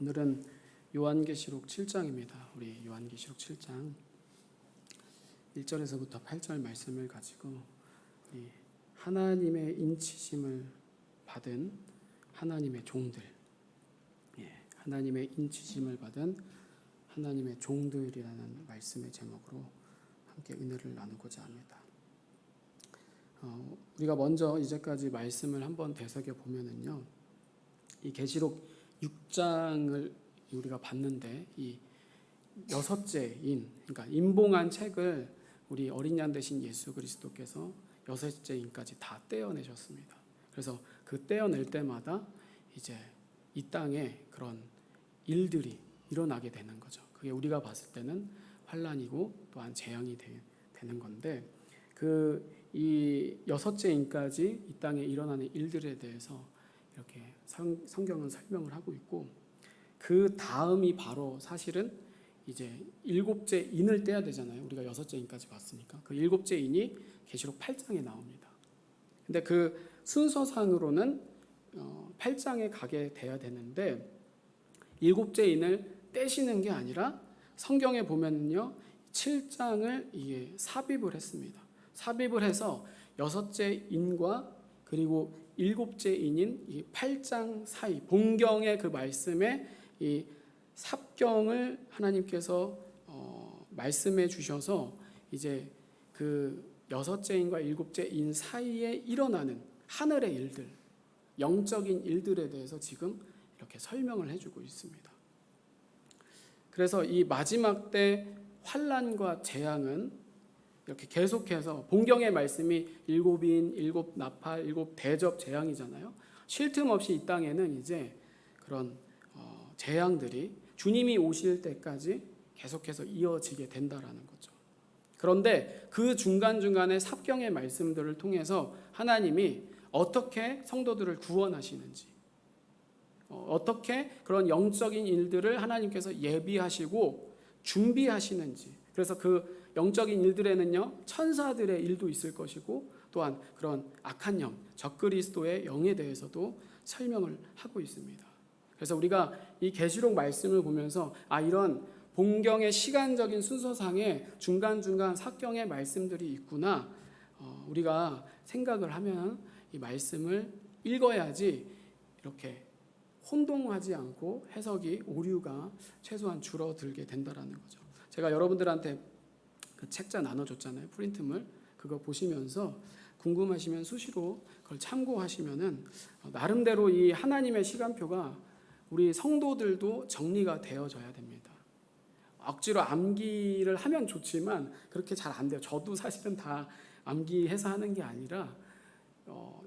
오늘은 요한계시록 7장입니다. 우리 요한계시록 7장 1절에서부터 8절 말씀을 가지고 우리 하나님의 인치심을 받은 하나님의 종들, 하나님의 인치심을 받은 하나님의 종들이라는 말씀의 제목으로 함께 은혜를 나누고자 합니다. 우리가 먼저 이제까지 말씀을 한번 되새겨 보면은요, 이 계시록 6장을 우리가 봤는데 이 여섯째인, 그러니까 임봉한 책을 우리 어린 양 되신 예수 그리스도께서 여섯째인까지 다 떼어내셨습니다. 그래서 그 떼어낼 때마다 이제 이 땅에 그런 일들이 일어나게 되는 거죠. 그게 우리가 봤을 때는 환란이고 또한 재앙이 되는 건데, 이 여섯째인까지 이 땅에 일어나는 일들에 대해서 이렇게 성경은 설명을 하고 있고, 그 다음이 바로 사실은 이제 일곱째 인을 떼야 되잖아요. 우리가 여섯째 인까지 봤으니까 그 일곱째 인이 계시록 8장에 나옵니다. 근데 그 순서상으로는 8장에 가게 돼야 되는데, 일곱째 인을 떼시는 게 아니라 성경에 보면요 7장을 이게 삽입을 했습니다. 삽입을 해서 여섯째 인과 그리고 일곱째 인인 이 8장 사이 본경의 그 말씀에 이 삽경을 하나님께서 말씀해 주셔서 이제 그 여섯째 인과 일곱째 인 사이에 일어나는 하늘의 일들, 영적인 일들에 대해서 지금 이렇게 설명을 해주고 있습니다. 그래서 이 마지막 때 환란과 재앙은 이렇게 계속해서 본경의 말씀이 일곱인, 일곱 나팔, 일곱 대접 재앙이잖아요. 쉴 틈 없이 이 땅에는 이제 그런 재앙들이 주님이 오실 때까지 계속해서 이어지게 된다라는 거죠. 그런데 그 중간중간에 삽경의 말씀들을 통해서 하나님이 어떻게 성도들을 구원하시는지, 어떻게 그런 영적인 일들을 하나님께서 예비하시고 준비하시는지, 그래서 그 영적인 일들에는요 천사들의 일도 있을 것이고 또한 그런 악한 영, 적그리스도의 영에 대해서도 설명을 하고 있습니다. 그래서 우리가 이 계시록 말씀을 보면서 이런 본경의 시간적인 순서상에 중간중간 삽경의 말씀들이 있구나, 우리가 생각을 하면 이 말씀을 읽어야지 이렇게 혼동하지 않고 해석이 오류가 최소한 줄어들게 된다라는 거죠. 제가 여러분들한테 그 책자 나눠줬잖아요. 프린트물. 그거 보시면서 궁금하시면 수시로 그걸 참고하시면은 나름대로 이 하나님의 시간표가 우리 성도들도 정리가 되어져야 됩니다. 억지로 암기를 하면 좋지만 그렇게 잘 안 돼요. 저도 사실은 다 암기해서 하는 게 아니라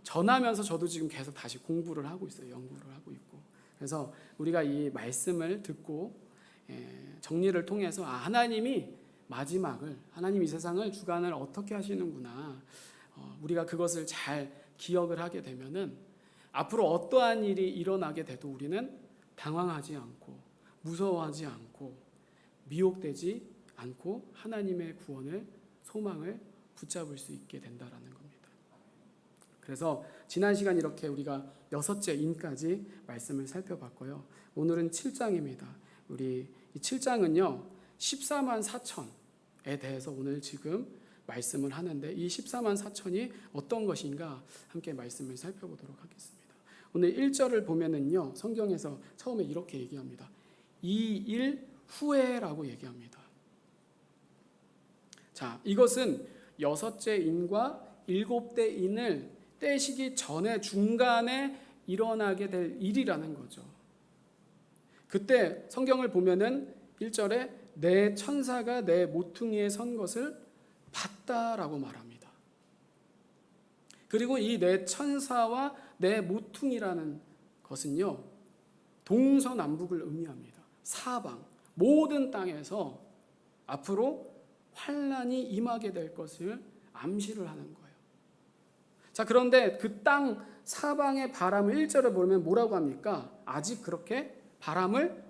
전하면서 저도 지금 계속 다시 공부를 하고 있어요. 연구를 하고 있고. 그래서 우리가 이 말씀을 듣고 정리를 통해서 하나님이 마지막을, 하나님 이 세상을 주관을 어떻게 하시는구나, 우리가 그것을 잘 기억을 하게 되면은 앞으로 어떠한 일이 일어나게 돼도 우리는 당황하지 않고 무서워하지 않고 미혹되지 않고 하나님의 구원을, 소망을 붙잡을 수 있게 된다라는 겁니다. 그래서 지난 시간 이렇게 우리가 여섯째 인까지 말씀을 살펴봤고요. 오늘은 7장입니다. 우리 이 7장은요 14만 4천에 대해서 오늘 지금 말씀을 하는데, 이 14만 4천이 어떤 것인가 함께 말씀을 살펴보도록 하겠습니다. 오늘 1절을 보면은요 성경에서 처음에 이렇게 얘기합니다. 이 일 후에라고 얘기합니다. 자, 이것은 여섯째 인과 일곱째 인을 떼시기 전에 중간에 일어나게 될 일이라는 거죠. 그때 성경을 보면은 1절에 내 천사가 내 모퉁이에 선 것을 봤다라고 말합니다. 그리고 이 내 천사와 내 모퉁이라는 것은요 동서남북을 의미합니다. 사방 모든 땅에서 앞으로 환란이 임하게 될 것을 암시를 하는 거예요. 자, 그런데 그 땅 사방의 바람을 1절에 보면 뭐라고 합니까? 아직 그렇게 바람을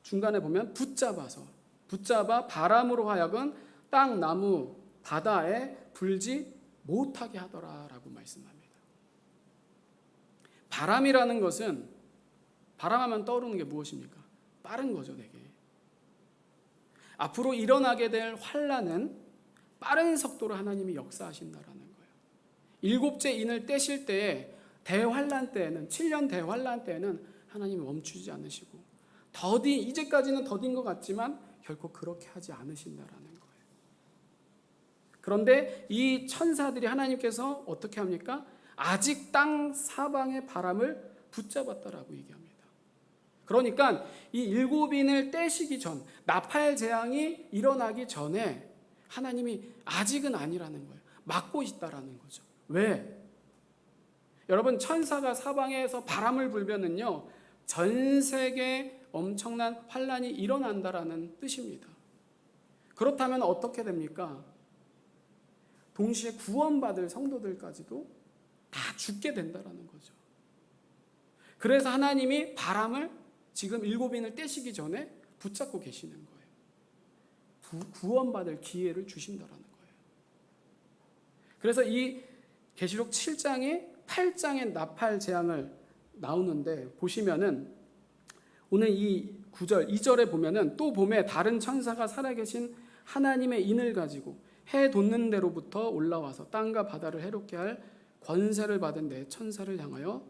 중간에 보면 붙잡아 바람으로 하여금 땅, 나무, 바다에 불지 못하게 하더라라고 말씀합니다. 바람이라는 것은, 바람하면 떠오르는 게 무엇입니까? 빠른 거죠, 되게. 앞으로 일어나게 될 환난은 빠른 속도로 하나님이 역사하신다라는 거예요. 7째 인을 떼실 때에 대환난 때에는 7년 대환난 때에는 하나님이 멈추지 않으시고 이제까지는 더딘 것 같지만 결코 그렇게 하지 않으신다라는 거예요. 그런데 이 천사들이 하나님께서 어떻게 합니까? 아직 땅 사방의 바람을 붙잡았다라고 얘기합니다. 그러니까 이 7인을 떼시기 전, 나팔 재앙이 일어나기 전에 하나님이 아직은 아니라는 거예요. 막고 있다라는 거죠. 왜? 여러분, 천사가 사방에서 바람을 불면은요, 전 세계에 엄청난 환란이 일어난다라는 뜻입니다. 그렇다면 어떻게 됩니까? 동시에 구원받을 성도들까지도 다 죽게 된다라는 거죠. 그래서 하나님이 바람을 지금 7인을 떼시기 전에 붙잡고 계시는 거예요. 구원받을 기회를 주신다라는 거예요. 그래서 이 계시록 7장에 8장의 나팔 재앙을 나오는데 보시면은 오늘 이 9절, 2절에 보면은 또 봄에 다른 천사가 살아계신 하나님의 인을 가지고 해 돋는 데로부터 올라와서 땅과 바다를 해롭게 할 권세를 받은 내 천사를 향하여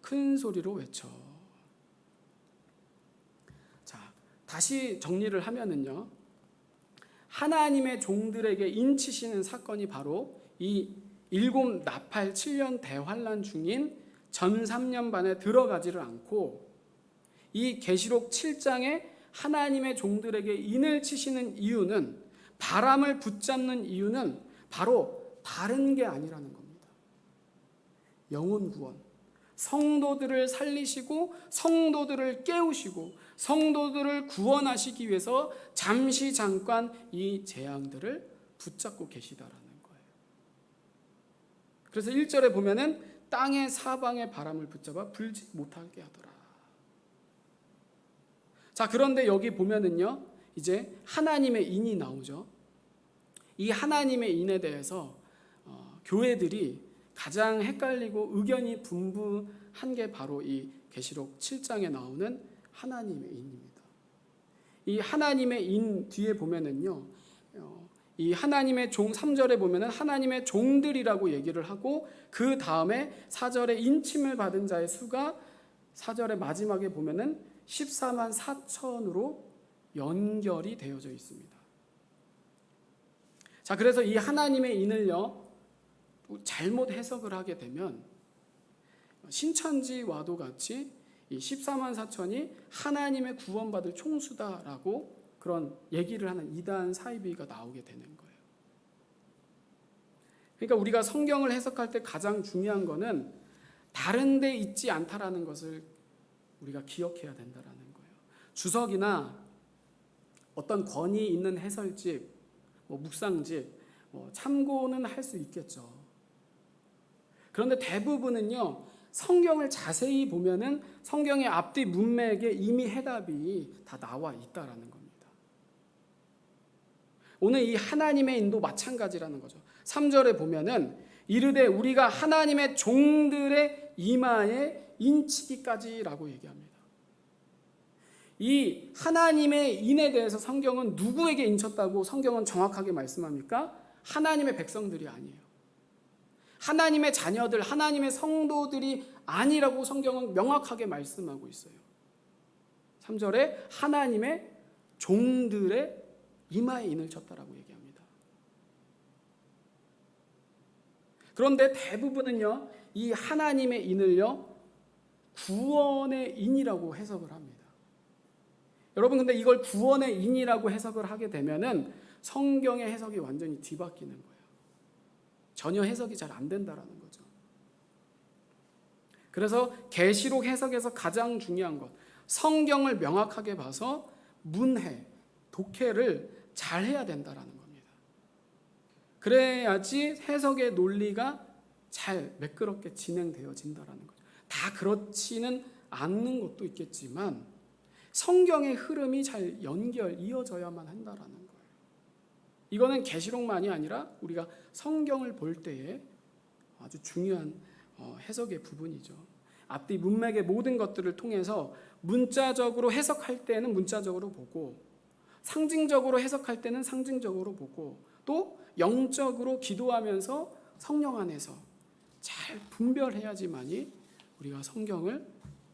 큰 소리로 외쳐. 자, 다시 정리를 하면은요, 하나님의 종들에게 인치시는 사건이 바로 이 7 나팔 7년 대환란 중인 전 3년 반에 들어가지를 않고 이 계시록 7장에 하나님의 종들에게 인을 치시는 이유는, 바람을 붙잡는 이유는 바로 다른 게 아니라는 겁니다. 영혼 구원, 성도들을 살리시고 성도들을 깨우시고 성도들을 구원하시기 위해서 잠깐 이 재앙들을 붙잡고 계시다라는 거예요. 그래서 1절에 보면은 땅의 사방의 바람을 붙잡아 불지 못하게 하더라. 자, 그런데 여기 보면은요, 이제 하나님의 인이 나오죠. 이 하나님의 인에 대해서 교회들이 가장 헷갈리고 의견이 분분한 게 바로 이 계시록 7장에 나오는 하나님의 인입니다. 이 하나님의 인 뒤에 보면은요, 이 하나님의 종 3절에 보면은 하나님의 종들이라고 얘기를 하고 그 다음에 4절에 인침을 받은 자의 수가 4절의 마지막에 보면은 14만 4천으로 연결이 되어져 있습니다. 자, 그래서 이 하나님의 인을요, 잘못 해석을 하게 되면 신천지와도 같이 이 14만 4천이 하나님의 구원받을 총수다라고 그런 얘기를 하는 이단 사이비가 나오게 되는 거예요. 그러니까 우리가 성경을 해석할 때 가장 중요한 거는 다른 데 있지 않다라는 것을 우리가 기억해야 된다라는 거예요. 주석이나 어떤 권위 있는 해설집, 묵상집, 참고는 할 수 있겠죠. 그런데 대부분은요, 성경을 자세히 보면은 성경의 앞뒤 문맥에 이미 해답이 다 나와 있다라는 겁니다. 오늘 이 하나님의 인도 마찬가지라는 거죠. 3절에 보면은 이르되 우리가 하나님의 종들의 이마에 인치기까지라고 얘기합니다. 이 하나님의 인에 대해서 성경은 누구에게 인쳤다고 성경은 정확하게 말씀합니까? 하나님의 백성들이 아니에요. 하나님의 자녀들, 하나님의 성도들이 아니라고 성경은 명확하게 말씀하고 있어요. 3절에 하나님의 종들의 이마에 인을 쳤다라고 얘기합니다. 그런데 대부분은요, 이 하나님의 인을요, 구원의 인이라고 해석을 합니다. 여러분, 근데 이걸 구원의 인이라고 해석을 하게 되면은 성경의 해석이 완전히 뒤바뀌는 거예요. 전혀 해석이 잘 안 된다라는 거죠. 그래서 계시록 해석에서 가장 중요한 것, 성경을 명확하게 봐서 문해, 독해를 잘 해야 된다라는 겁니다. 그래야지 해석의 논리가 잘 매끄럽게 진행되어진다라는 거죠. 다 그렇지는 않는 것도 있겠지만 성경의 흐름이 잘 이어져야만 한다라는 거예요. 이거는 계시록만이 아니라 우리가 성경을 볼 때에 아주 중요한 해석의 부분이죠. 앞뒤 문맥의 모든 것들을 통해서 문자적으로 해석할 때는 문자적으로 보고 상징적으로 해석할 때는 상징적으로 보고 또 영적으로 기도하면서 성령 안에서 잘 분별해야지만이 우리가 성경을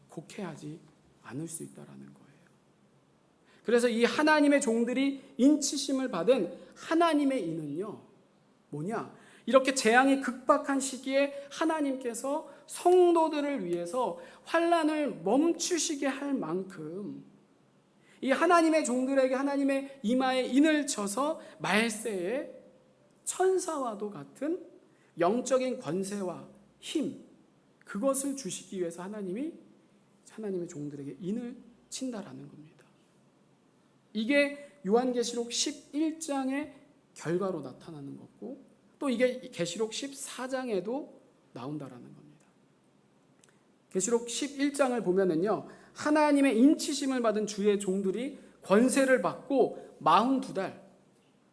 곡해하지 않을 수 있다라는 거예요. 그래서 이 하나님의 종들이 인치심을 받은 하나님의 인은요, 뭐냐? 이렇게 재앙이 극박한 시기에 하나님께서 성도들을 위해서 환난을 멈추시게 할 만큼 이 하나님의 종들에게 하나님의 이마에 인을 쳐서 말세에 천사와도 같은 영적인 권세와 힘, 그것을 주시기 위해서 하나님의 종들에게 인을 친다라는 겁니다. 이게 요한계시록 11장의 결과로 나타나는 거고 또 이게 계시록 14장에도 나온다라는 겁니다. 계시록 11장을 보면은요, 하나님의 인치심을 받은 주의 종들이 권세를 받고 42달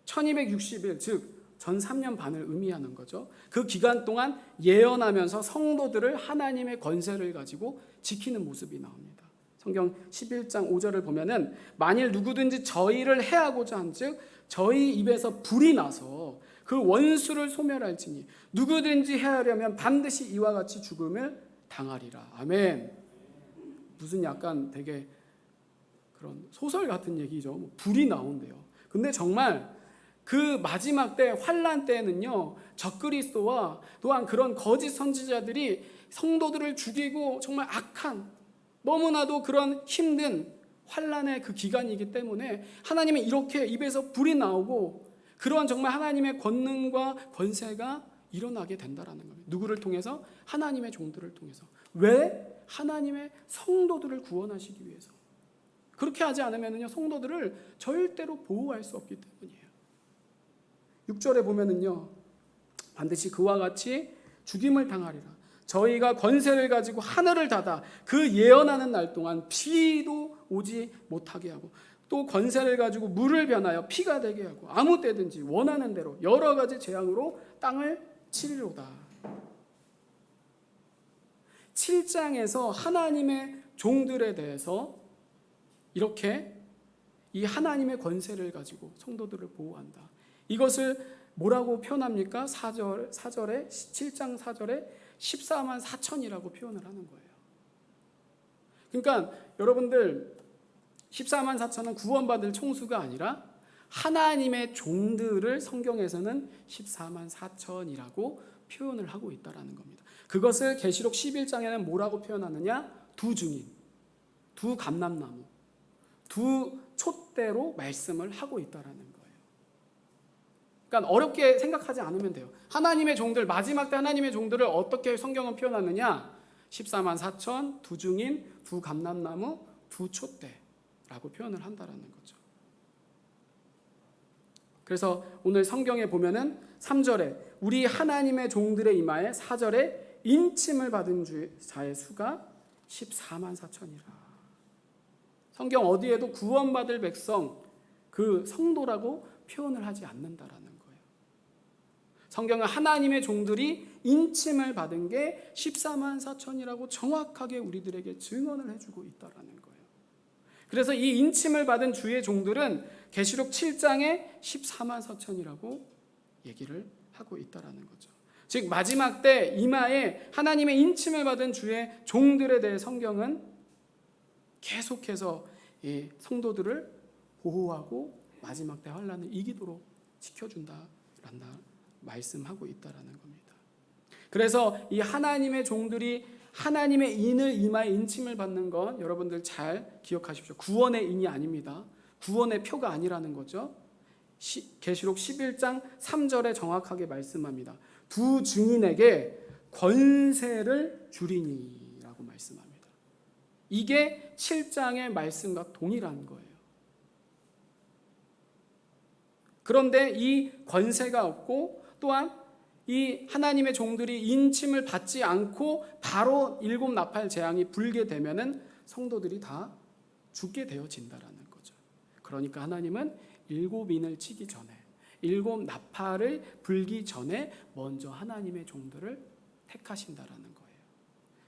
1260일 즉 전 3년 반을 의미하는 거죠. 그 기간 동안 예언하면서 성도들을 하나님의 권세를 가지고 지키는 모습이 나옵니다. 성경 11장 5절을 보면은 만일 누구든지 저희를 해하고자 한즉 저희 입에서 불이 나서 그 원수를 소멸할지니 누구든지 해하려면 반드시 이와 같이 죽음을 당하리라. 아멘. 무슨 약간 되게 그런 소설 같은 얘기죠. 불이 나온대요. 근데 정말 그 마지막 때 환난 때에는요, 적그리스도와 또한 그런 거짓 선지자들이 성도들을 죽이고 정말 악한, 너무나도 그런 힘든 환난의 그 기간이기 때문에 하나님은 이렇게 입에서 불이 나오고 그런 정말 하나님의 권능과 권세가 일어나게 된다라는 겁니다. 누구를 통해서? 하나님의 종들을 통해서. 왜? 하나님의 성도들을 구원하시기 위해서. 그렇게 하지 않으면요, 성도들을 절대로 보호할 수 없기 때문이에요. 6절에 보면은요, 반드시 그와 같이 죽임을 당하리라. 저희가 권세를 가지고 하늘을 닫아 그 예언하는 날 동안 비도 오지 못하게 하고 또 권세를 가지고 물을 변하여 피가 되게 하고 아무 때든지 원하는 대로 여러 가지 재앙으로 땅을 치리로다. 7장에서 하나님의 종들에 대해서 이렇게 이 하나님의 권세를 가지고 성도들을 보호한다. 이것을 뭐라고 표현합니까? 4절에 7장 4절에 14만 4천이라고 표현을 하는 거예요. 그러니까 여러분들 14만 4천은 구원받을 총수가 아니라 하나님의 종들을 성경에서는 14만 4천이라고 표현을 하고 있다라는 겁니다. 그것을 계시록 11장에는 뭐라고 표현하느냐? 두 증인, 두 감람나무, 두 촛대로 말씀을 하고 있다라는 거예요. 그러니까 어렵게 생각하지 않으면 돼요. 하나님의 종들, 마지막 때 하나님의 종들을 어떻게 성경은 표현하느냐? 14만 4천, 두 증인, 두 감람나무, 두 촛대라고 표현을 한다라는 거죠. 그래서 오늘 성경에 보면은 3절에 우리 하나님의 종들의 이마에 4절에 인침을 받은 자의 수가 14만 4천이라. 성경 어디에도 구원받을 백성, 그 성도라고 표현을 하지 않는다라는 거예요. 성경은 하나님의 종들이 인침을 받은 게 14만 4천이라고 정확하게 우리들에게 증언을 해주고 있다라는 거예요. 그래서 이 인침을 받은 주의 종들은 계시록 7장에 14만 4천이라고 얘기를 하고 있다라는 거죠. 즉 마지막 때 이마에 하나님의 인침을 받은 주의 종들에 대해 성경은 계속해서 이 성도들을 보호하고 마지막 때 환난을 이기도록 지켜준다란다 말씀하고 있다라는 겁니다. 그래서 이 하나님의 종들이 하나님의 인을 이마에 인침을 받는 건 여러분들 잘 기억하십시오. 구원의 인이 아닙니다. 구원의 표가 아니라는 거죠. 계시록 11장 3절에 정확하게 말씀합니다. 두 증인에게 권세를 주리니라고 말씀합니다. 이게 7장의 말씀과 동일한 거예요. 그런데 이 권세가 없고 또한 이 하나님의 종들이 인침을 받지 않고 바로 일곱 나팔 재앙이 불게 되면은 성도들이 다 죽게 되어진다라는 거죠. 그러니까 하나님은 일곱 인을 치기 전에 일곱 나팔을 불기 전에 먼저 하나님의 종들을 택하신다라는 거예요.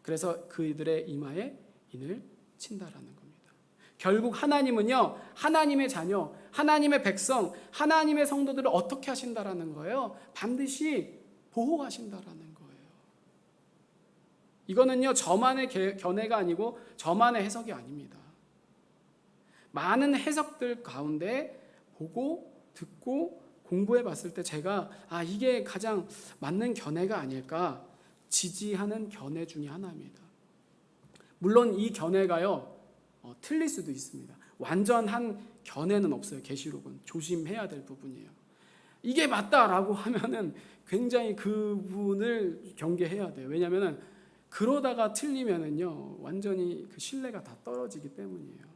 그래서 그들의 이마에 인을 친다라는 겁니다. 결국 하나님은요, 하나님의 자녀, 하나님의 백성, 하나님의 성도들을 어떻게 하신다라는 거예요? 반드시 보호하신다라는 거예요. 이거는요, 저만의 견해가 아니고 저만의 해석이 아닙니다. 많은 해석들 가운데 보고 듣고 공부해 봤을 때 제가 이게 가장 맞는 견해가 아닐까 지지하는 견해 중에 하나입니다. 물론 이 견해가요, 틀릴 수도 있습니다. 완전한 견해는 없어요. 계시록은 조심해야 될 부분이에요. 이게 맞다라고 하면은 굉장히 그분을 경계해야 돼요. 왜냐하면은 그러다가 틀리면은요, 완전히 그 신뢰가 다 떨어지기 때문이에요.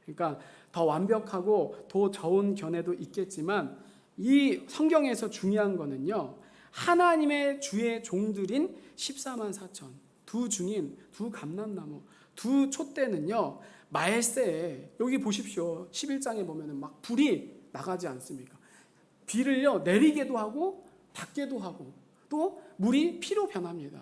그러니까 더 완벽하고 더 좋은 견해도 있겠지만 이 성경에서 중요한 거는요, 하나님의 주의 종들인 14만 4천 두 증인, 두 감람나무, 두 촛대는요, 말세에 여기 보십시오. 11장에 보면은 막 불이 나가지 않습니까? 비를요 내리게도 하고 닫게도 하고 또 물이 피로 변합니다.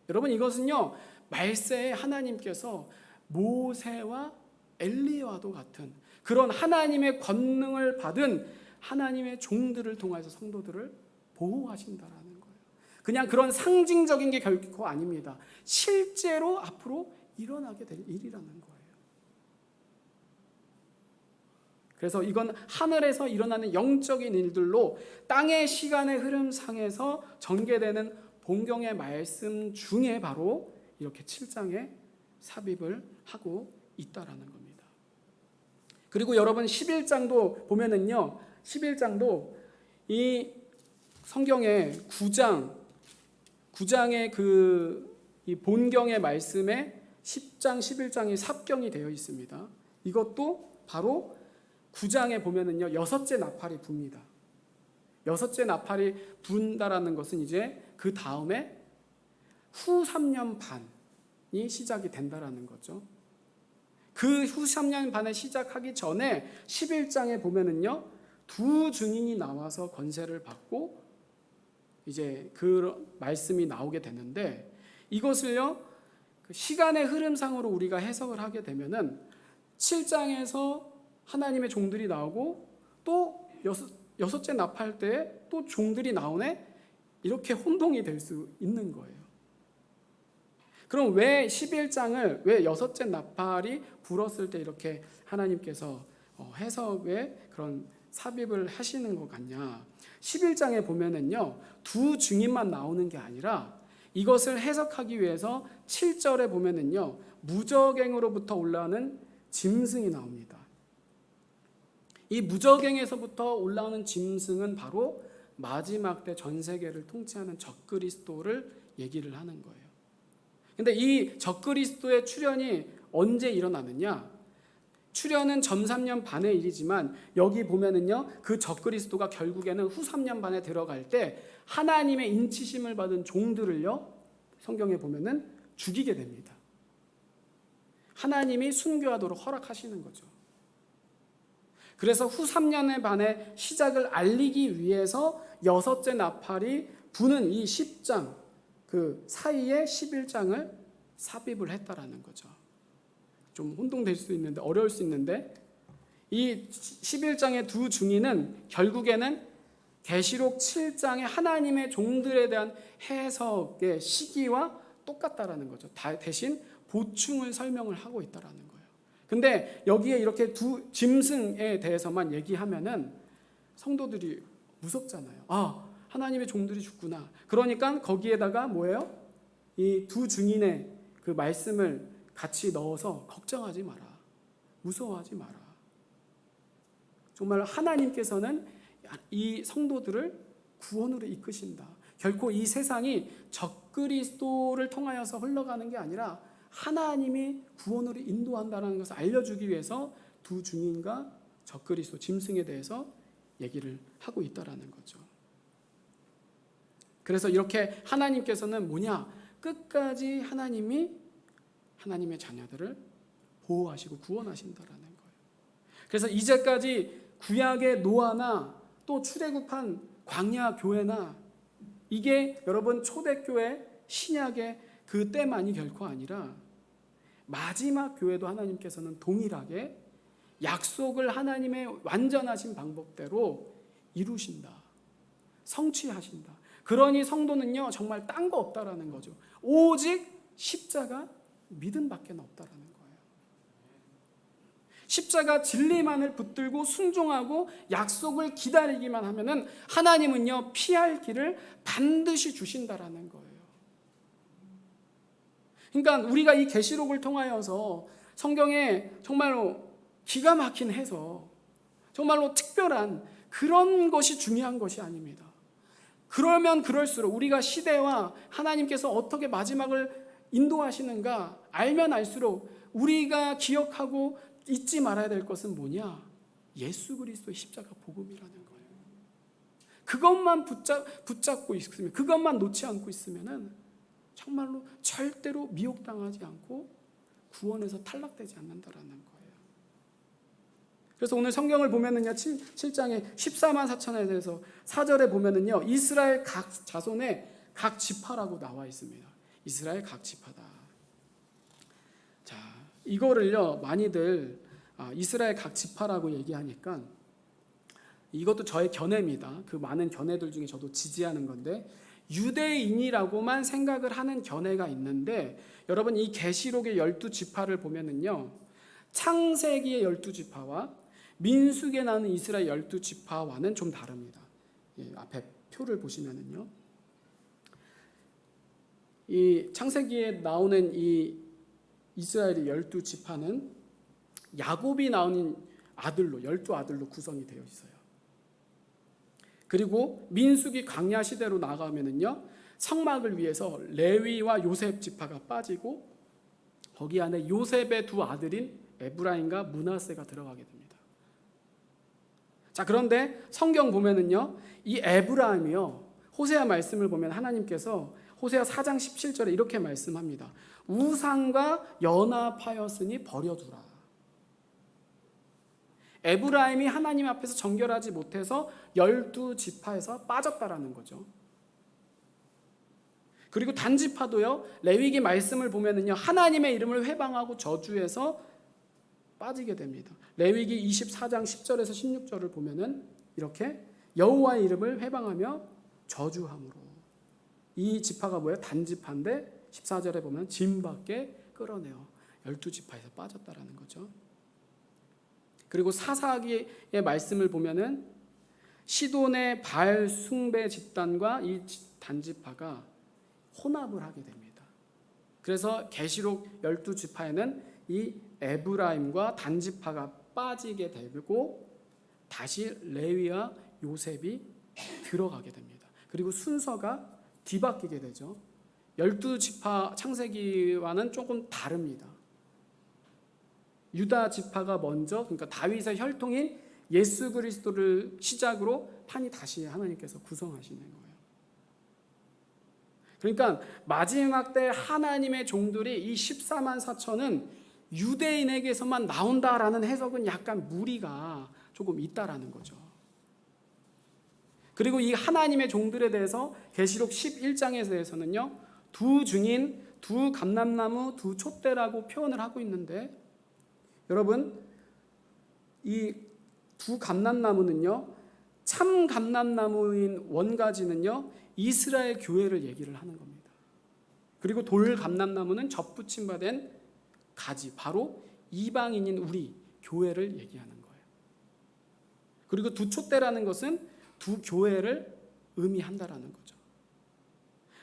여러분, 이것은요, 말세에 하나님께서 모세와 엘리야와도 같은 그런 하나님의 권능을 받은 하나님의 종들을 통해서 성도들을 보호하신다라는 거예요. 그냥 그런 상징적인 게 결코 아닙니다. 실제로 앞으로 일어나게 될 일이라는 거예요. 그래서 이건 하늘에서 일어나는 영적인 일들로 땅의 시간의 흐름상에서 전개되는 본경의 말씀 중에 바로 이렇게 7장에 삽입을 하고 있다라는 겁니다. 그리고 여러분 11장도 보면은요, 11장도 이 성경의 9장의 이 본경의 말씀에 10장, 11장이 삽경이 되어 있습니다. 이것도 바로 9장에 보면은요, 여섯째 나팔이 붑니다. 여섯째 나팔이 분다라는 것은 이제 그 다음에 후 3년 반이 시작이 된다라는 거죠. 그 후 3년 반에 시작하기 전에 11장에 보면은요, 두 증인이 나와서 권세를 받고 이제 그 말씀이 나오게 되는데, 이것을요, 그 시간의 흐름상으로 우리가 해석을 하게 되면은 7장에서 하나님의 종들이 나오고 또 여섯째 나팔 때 또 종들이 나오네, 이렇게 혼동이 될 수 있는 거예요. 그럼 왜 11장을 왜 여섯째 나팔이 불었을 때 이렇게 하나님께서 해석에 그런 삽입을 하시는 것 같냐? 11장에 보면은요, 두 증인만 나오는 게 아니라 이것을 해석하기 위해서 7절에 보면은요, 무저갱으로부터 올라오는 짐승이 나옵니다. 이 무저갱에서부터 올라오는 짐승은 바로 마지막 때 전 세계를 통치하는 적그리스도를 얘기를 하는 거예요. 근데 이 적그리스도의 출현이 언제 일어나느냐? 출현은 전 3년 반의 일이지만 여기 보면은요, 그 적그리스도가 결국에는 후 3년 반에 들어갈 때 하나님의 인치심을 받은 종들을요, 성경에 보면은 죽이게 됩니다. 하나님이 순교하도록 허락하시는 거죠. 그래서 후 3년 반의 시작을 알리기 위해서 여섯째 나팔이 부는 이 10장 그 사이에 11장을 삽입을 했다라는 거죠. 좀 혼동될 수 있는데, 어려울 수 있는데, 이 11장의 두 증인은 결국에는 계시록 7장의 하나님의 종들에 대한 해석의 시기와 똑같다라는 거죠. 대신 보충을 설명을 하고 있다라는 거예요. 근데 여기에 이렇게 두 짐승에 대해서만 얘기하면은 성도들이 무섭잖아요. 하나님의 종들이 죽구나. 그러니까 거기에다가 뭐예요? 이 두 증인의 그 말씀을 같이 넣어서 걱정하지 마라. 무서워하지 마라. 정말 하나님께서는 이 성도들을 구원으로 이끄신다. 결코 이 세상이 적그리스도를 통하여서 흘러가는 게 아니라 하나님이 구원으로 인도한다는 것을 알려주기 위해서 두 증인과 적그리스도 짐승에 대해서 얘기를 하고 있다라는 거죠. 그래서 이렇게 하나님께서는 끝까지 하나님의 자녀들을 보호하시고 구원하신다라는 거예요. 그래서 이제까지 구약의 노아나 또 출애굽한 광야 교회나 이게 여러분 초대교회 신약의 그때만이 결코 아니라 마지막 교회도 하나님께서는 동일하게 약속을 하나님의 완전하신 방법대로 이루신다. 성취하신다. 그러니 성도는요, 정말 딴 거 없다라는 거죠. 오직 십자가 믿음밖에 없다라는 거예요. 십자가 진리만을 붙들고 순종하고 약속을 기다리기만 하면은 하나님은요, 피할 길을 반드시 주신다라는 거예요. 그러니까 우리가 이 계시록을 통하여서 성경에 정말로 기가 막힌 해서 정말로 특별한 그런 것이 중요한 것이 아닙니다. 그러면 그럴수록 우리가 시대와 하나님께서 어떻게 마지막을 인도하시는가 알면 알수록 우리가 기억하고 잊지 말아야 될 것은 뭐냐? 예수 그리스도의 십자가 복음이라는 거예요. 그것만 붙잡고 있으면, 그것만 놓지 않고 있으면은 정말로 절대로 미혹당하지 않고 구원에서 탈락되지 않는다라는 거예요. 그래서 오늘 성경을 보면은요, 7장에 14만 4천에 대해서 4절에 보면은요, 이스라엘 각 자손의 각 지파라고 나와 있습니다. 이스라엘 각 지파다. 자, 이거를요, 많이들 이스라엘 각 지파라고 얘기하니까 이것도 저의 견해입니다. 그 많은 견해들 중에 저도 지지하는 건데, 유대인이라고만 생각을 하는 견해가 있는데, 여러분 이 계시록의 12지파를 보면은요, 창세기의 12지파와 민수기에 나오는 이스라엘 12지파와는 좀 다릅니다. 예, 앞에 표를 보시면은요, 이 창세기에 나오는 이 이스라엘의 12지파는 야곱이 나오는 아들로, 12아들로 구성이 되어 있어요. 그리고 민수기 광야 시대로 나가면은요, 성막을 위해서 레위와 요셉 지파가 빠지고 거기 안에 요셉의 두 아들인 에브라임과 므낫세가 들어가게 됩니다. 자, 그런데 성경 보면은요, 이 에브라임이요, 호세아 말씀을 보면 하나님께서 호세아 4장 17절에 이렇게 말씀합니다. 우상과 연합하였으니 버려두라. 에브라임이 하나님 앞에서 정결하지 못해서 12지파에서 빠졌다라는 거죠. 그리고 단지파도요, 레위기 말씀을 보면은요, 하나님의 이름을 회방하고 저주해서 빠지게 됩니다. 레위기 24장 10절에서 16절을 보면은 이렇게 여호와의 이름을 회방하며 저주함으로. 이 지파가 뭐예요? 단지파인데 14절에 보면 짐 밖에 끌어내어 12지파에서 빠졌다라는 거죠. 그리고 사사기의 말씀을 보면은 시돈의 바알 숭배 집단과 이 단지파가 혼합을 하게 됩니다. 그래서 계시록 12지파에는 이 에브라임과 단지파가 빠지게 되고 다시 레위와 요셉이 들어가게 됩니다. 그리고 순서가 뒤바뀌게 되죠. 12지파 창세기와는 조금 다릅니다. 유다 지파가 먼저, 그러니까 다윗의 혈통인 예수 그리스도를 시작으로 판이 다시 하나님께서 구성하시는 거예요. 그러니까 마지막 때 하나님의 종들이 이 14만 4천은 유대인에게서만 나온다라는 해석은 약간 무리가 조금 있다라는 거죠. 그리고 이 하나님의 종들에 대해서 계시록 11장에 대해서는요, 두 증인, 두 감람나무, 두 촛대라고 표현을 하고 있는데, 여러분 이 두 감람나무는요, 참 감람나무인 원가지는요, 이스라엘 교회를 얘기를 하는 겁니다. 그리고 돌 감람나무는 접붙임 받은 가지, 바로 이방인인 우리 교회를 얘기하는 거예요. 그리고 두 촛대라는 것은 두 교회를 의미한다라는 거죠.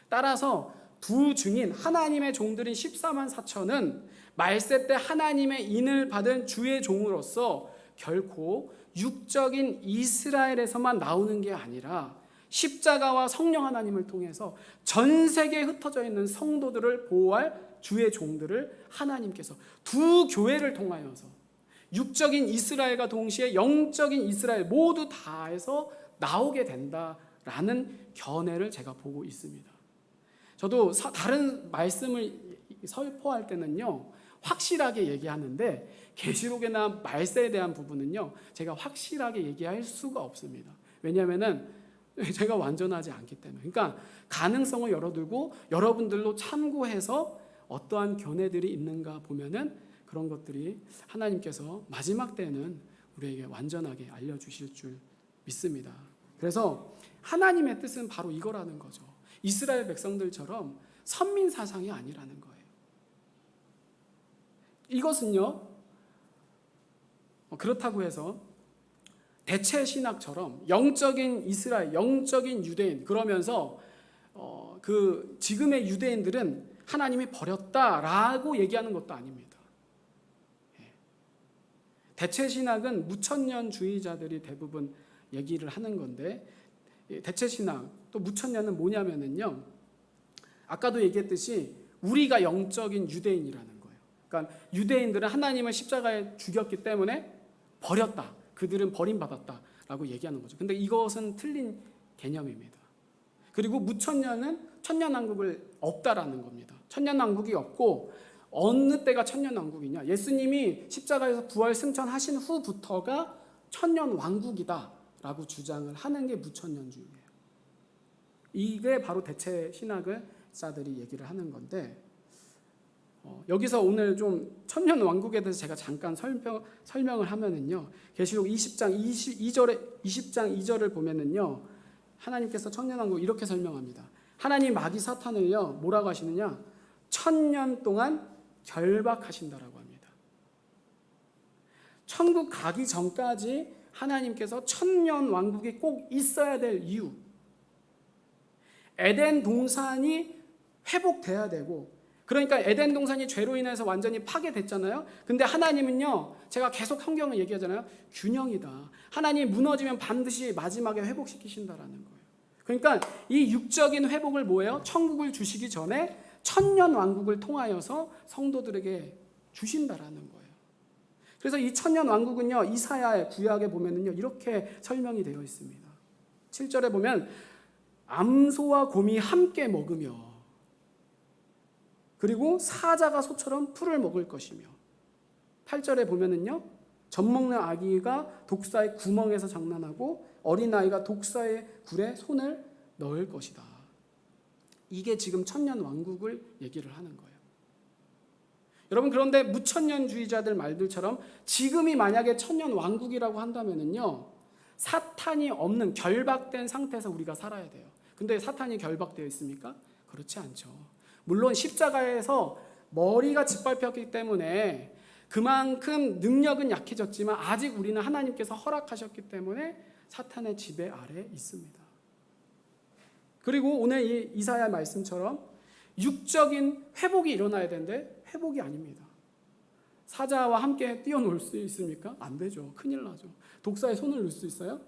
따라서 두 증인, 하나님의 종들인 14만 4천은 말세 때 하나님의 인을 받은 주의 종으로서 결코 육적인 이스라엘에서만 나오는 게 아니라 십자가와 성령 하나님을 통해서 전 세계에 흩어져 있는 성도들을 보호할 주의 종들을 하나님께서 두 교회를 통하여서 육적인 이스라엘과 동시에 영적인 이스라엘 모두 다해서 나오게 된다라는 견해를 제가 보고 있습니다. 저도 다른 말씀을 설포할 때는요, 확실하게 얘기하는데 계시록이나 말세에 대한 부분은요, 제가 확실하게 얘기할 수가 없습니다. 왜냐하면은 제가 완전하지 않기 때문에. 그러니까 가능성을 열어두고 여러분들로 참고해서 어떠한 견해들이 있는가 보면은 그런 것들이 하나님께서 마지막 때는 우리에게 완전하게 알려주실 줄 믿습니다. 그래서 하나님의 뜻은 바로 이거라는 거죠. 이스라엘 백성들처럼 선민 사상이 아니라는 거예요. 이것은요, 그렇다고 해서 대체 신학처럼 영적인 이스라엘, 영적인 유대인 그러면서 그 지금의 유대인들은 하나님이 버렸다라고 얘기하는 것도 아닙니다. 대체 신학은 무천년주의자들이 대부분 얘기를 하는 건데, 대체 신학 또 무천년은 뭐냐면은요, 아까도 얘기했듯이 우리가 영적인 유대인이라는 거예요. 그러니까 유대인들은 하나님을 십자가에 죽였기 때문에 버렸다, 그들은 버림받았다라고 얘기하는 거죠. 근데 이것은 틀린 개념입니다. 그리고 무천년은 천년왕국을 없다라는 겁니다. 천년왕국이 없고, 어느 때가 천년왕국이냐, 예수님이 십자가에서 부활 승천하신 후부터가 천년왕국이다라고 주장을 하는 게 무천년주의예요. 이게 바로 대체 신학자들이 얘기를 하는 건데, 여기서 오늘 좀 천년왕국에 대해서 제가 잠깐 설명을 하면은요, 계시록 20장 2절을 보면은요, 하나님께서 천년왕국 이렇게 설명합니다. 하나님 마귀 사탄을요 뭐라고 하시느냐, 천년 동안 결박하신다라고 합니다. 천국 가기 전까지 하나님께서 천년 왕국이 꼭 있어야 될 이유, 에덴 동산이 회복돼야 되고, 그러니까 에덴 동산이 죄로 인해서 완전히 파괴됐잖아요. 근데 하나님은요, 제가 계속 성경을 얘기하잖아요, 균형이다. 하나님이 무너지면 반드시 마지막에 회복시키신다라는 거예요. 그러니까 이 육적인 회복을 뭐예요? 천국을 주시기 전에 천년 왕국을 통하여서 성도들에게 주신다라는 거예요. 그래서 이 천년 왕국은요, 이사야의 구약에 보면은요 이렇게 설명이 되어 있습니다. 7절에 보면 암소와 곰이 함께 먹으며, 그리고 사자가 소처럼 풀을 먹을 것이며, 8절에 보면은요, 젖먹는 아기가 독사의 구멍에서 장난하고 어린아이가 독사의 굴에 손을 넣을 것이다. 이게 지금 천년 왕국을 얘기를 하는 거예요. 여러분, 그런데 무천년주의자들 말들처럼 지금이 만약에 천년 왕국이라고 한다면은요, 사탄이 없는 결박된 상태에서 우리가 살아야 돼요. 근데 사탄이 결박되어 있습니까? 그렇지 않죠. 물론 십자가에서 머리가 짓밟혔기 때문에 그만큼 능력은 약해졌지만 아직 우리는 하나님께서 허락하셨기 때문에 사탄의 지배 아래에 있습니다. 그리고 오늘 이 이사야 말씀처럼 육적인 회복이 일어나야 되는데 회복이 아닙니다. 사자와 함께 뛰어놀 수 있습니까? 안 되죠. 큰일 나죠. 독사에 손을 넣을 수 있어요?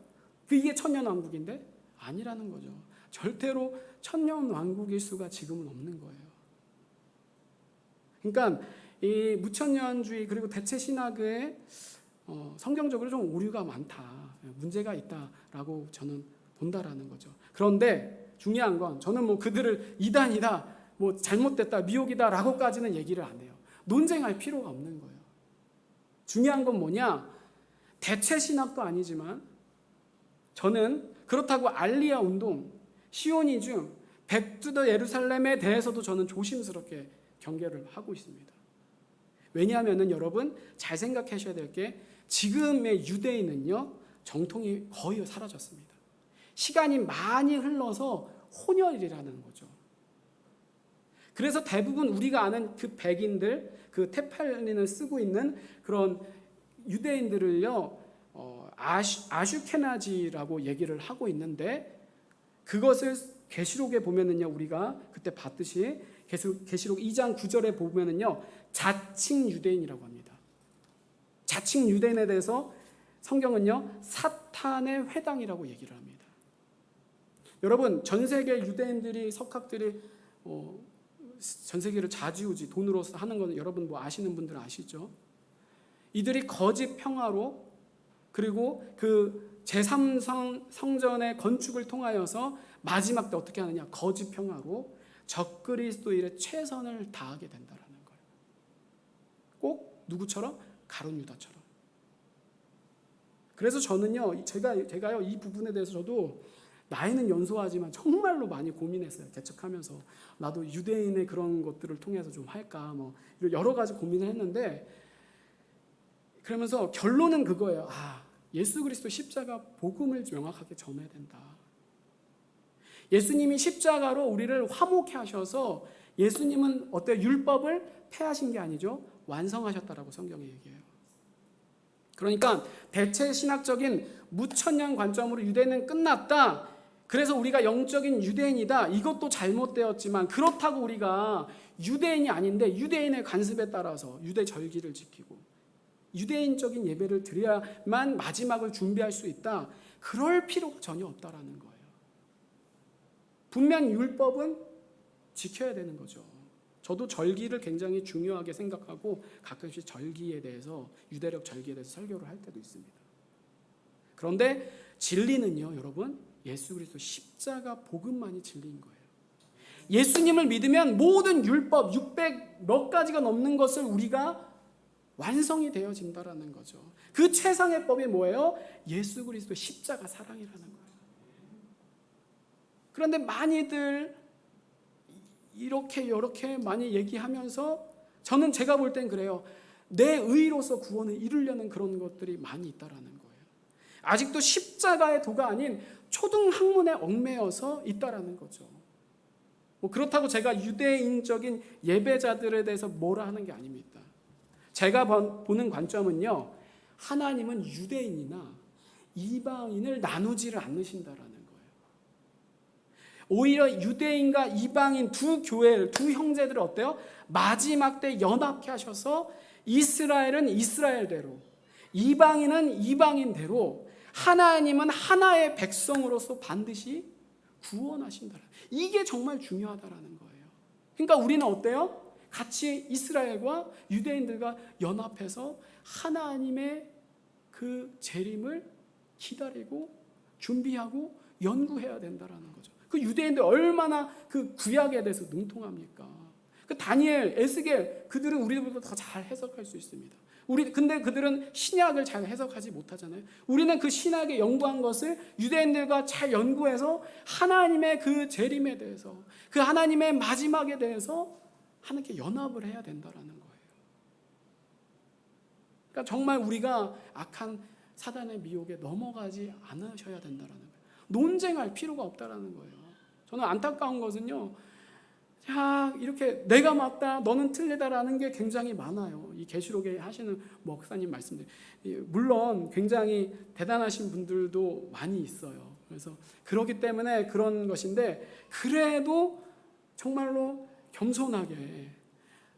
이게 천년왕국인데? 아니라는 거죠. 절대로 천년왕국일 수가 지금은 없는 거예요. 그러니까 이 무천년주의 그리고 대체 신학의 성경적으로 좀 오류가 많다, 문제가 있다라고 저는 본다라는 거죠. 그런데 중요한 건 저는 뭐 그들을 이단이다, 뭐 잘못됐다, 미혹이다라고까지는 얘기를 안 해요. 논쟁할 필요가 없는 거예요. 중요한 건 뭐냐? 대체 신학도 아니지만 저는 그렇다고 알리야 운동, 시오니즘, 백투더 예루살렘에 대해서도 저는 조심스럽게 경계를 하고 있습니다. 왜냐하면 여러분 잘 생각하셔야 될 게, 지금의 유대인은요 정통이 거의 사라졌습니다. 시간이 많이 흘러서 혼혈이라는 거죠. 그래서 대부분 우리가 아는 그 백인들, 그 테팔린을 쓰고 있는 그런 유대인들을요 아슈케나지라고 얘기를 하고 있는데, 그것을 계시록에 보면은요, 우리가 그때 봤듯이 계시록 2장 9절에 보면은요, 자칭 유대인이라고 합니다. 자칭 유대인에 대해서 성경은요, 사탄의 회당이라고 얘기를 합니다. 여러분, 전 세계 유대인들이, 석학들이 전 세계를 좌지우지 돈으로 하는 건 여러분 뭐 아시는 분들 아시죠? 이들이 거짓 평화로, 그리고 그 제3성전의 건축을 통하여서 마지막 때 어떻게 하느냐, 거짓 평화로 적그리스도인의 최선을 다하게 된다라는 거예요. 꼭 누구처럼? 가룟 유다처럼. 그래서 저는요, 제가요 이 부분에 대해서 저도 나이는 연소하지만 정말로 많이 고민했어요. 개척하면서 나도 유대인의 그런 것들을 통해서 좀 할까 뭐 여러 가지 고민을 했는데, 그러면서 결론은 그거예요. 예수 그리스도 십자가 복음을 명확하게 전해야 된다. 예수님이 십자가로 우리를 화목케 하셔서 예수님은 어때요? 율법을 폐하신 게 아니죠. 완성하셨다라고 성경에 얘기해요. 그러니까 대체 신학적인 무천년 관점으로 유대인은 끝났다. 그래서 우리가 영적인 유대인이다. 이것도 잘못되었지만 그렇다고 우리가 유대인이 아닌데 유대인의 관습에 따라서 유대 절기를 지키고 유대인적인 예배를 드려야만 마지막을 준비할 수 있다. 그럴 필요가 전혀 없다라는 거예요. 분명 율법은 지켜야 되는 거죠. 저도 절기를 굉장히 중요하게 생각하고 가끔씩 절기에 대해서, 유대력 절기에 대해서 설교를 할 때도 있습니다. 그런데 진리는요, 여러분, 예수 그리스도 십자가 복음만이 진리인 거예요. 예수님을 믿으면 모든 율법 600 몇 가지가 넘는 것을 우리가 완성이 되어진다라는 거죠. 그 최상의 법이 뭐예요? 예수 그리스도 십자가 사랑이라는 거예요. 그런데 많이들 이렇게 많이 얘기하면서 저는 제가 볼 땐 그래요. 내 의로서 구원을 이루려는 그런 것들이 많이 있다라는 거예요. 아직도 십자가의 도가 아닌 초등학문에 얽매여서 있다라는 거죠. 뭐 그렇다고 제가 유대인적인 예배자들에 대해서 뭐라 하는 게 아닙니다. 제가 보는 관점은요, 하나님은 유대인이나 이방인을 나누지를 않으신다라는 거예요. 오히려 유대인과 이방인 두 교회를, 두 형제들을 어때요? 마지막 때 연합케 하셔서 이스라엘은 이스라엘대로, 이방인은 이방인대로, 하나님은 하나의 백성으로서 반드시 구원하신다. 이게 정말 중요하다라는 거예요. 그러니까 우리는 어때요? 같이 이스라엘과 유대인들과 연합해서 하나님의 그 재림을 기다리고 준비하고 연구해야 된다라는 거죠. 그 유대인들 얼마나 그 구약에 대해서 능통합니까? 그 다니엘, 에스겔, 그들은 우리들보다 더 잘 해석할 수 있습니다. 근데 그들은 신약을 잘 해석하지 못하잖아요. 우리는 그 신약에 연구한 것을 유대인들과 잘 연구해서 하나님의 그 재림에 대해서, 그 하나님의 마지막에 대해서 하나님께 연합을 해야 된다라는 거예요. 그러니까 정말 우리가 악한 사단의 미혹에 넘어가지 않으셔야 된다라는 거예요. 논쟁할 필요가 없다라는 거예요. 저는 안타까운 것은요, 이렇게 내가 맞다, 너는 틀리다라는 게 굉장히 많아요. 이 계시록에 하시는 목사님 말씀들, 물론 굉장히 대단하신 분들도 많이 있어요. 그래서 그렇기 때문에 그런 것인데, 그래도 정말로 겸손하게